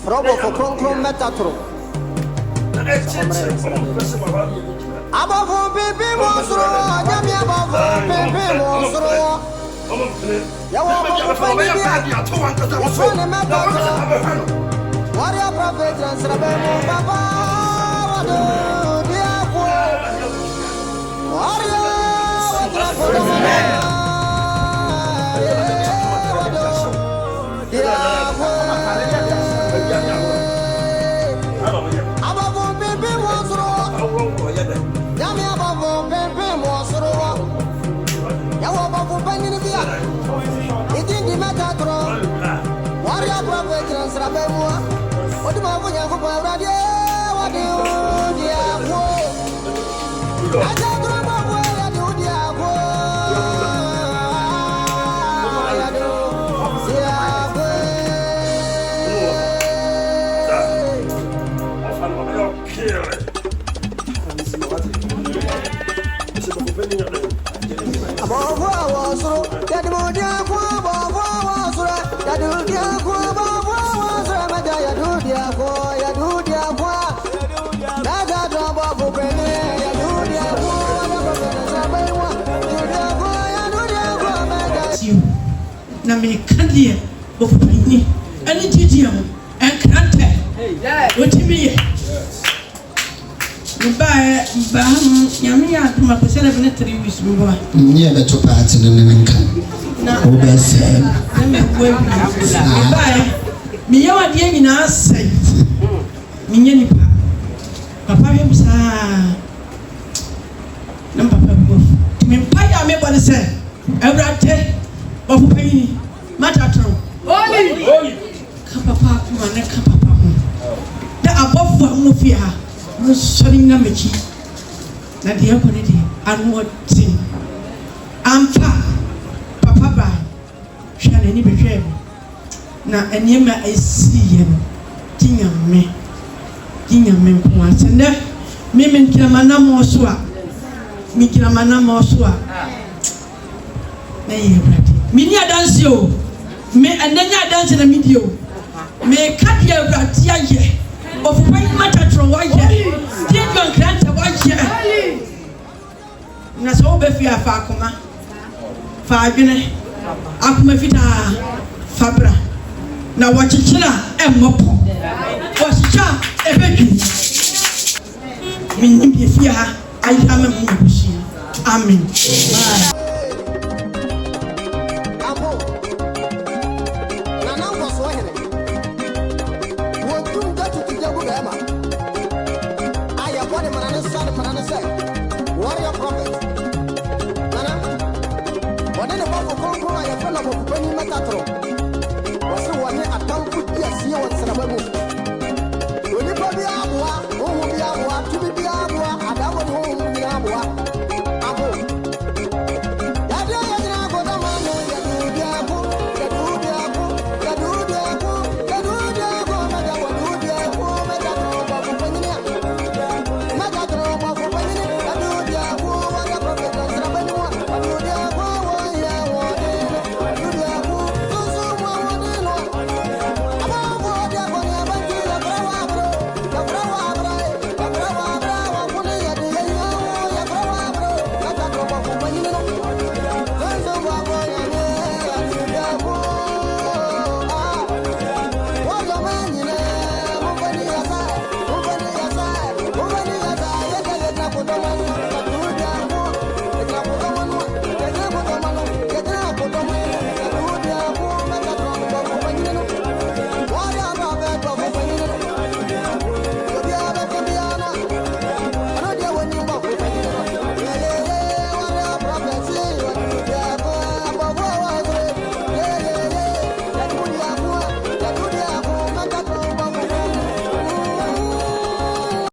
Frobo for Concron Metatro. Above baby monstro, Yammy above baby monstro. Warrior prophet and Sabemo Papa. Na me candia of me and Gideon and Crante. What do you mean? By Yamia, my percent 3 weeks. Near the two parts in the Lincoln. Now, me, you are dear in our sight. Me, Papa, him, sir. Number of me, Paya, me, what is said. Every day. Of pain, Matatron. Holy Kapapa, and Kapapa. The above one mufia, no showing a mechi. That the opportunity and what thing. I'm Papa by shall any betray me. Now, and you may see him. King me once and then Mimmin Kilamana Mosua. Mikilamana Mosua. Nay, Mini dance you, me and then I dance in a video. May cut your gratia of white matter white hair. Take your grant a white hair. Naso Befia Fakuma Fagine Akumafita Fabra. Now watch a chilla and mopo. What's cha a baby? Mini Fia, I am a movie. Amen. Warrior prophet. Nana, what did the Bible call a fellow of Penny Metatro? Was the one at Tom put yes, you and Sarabu.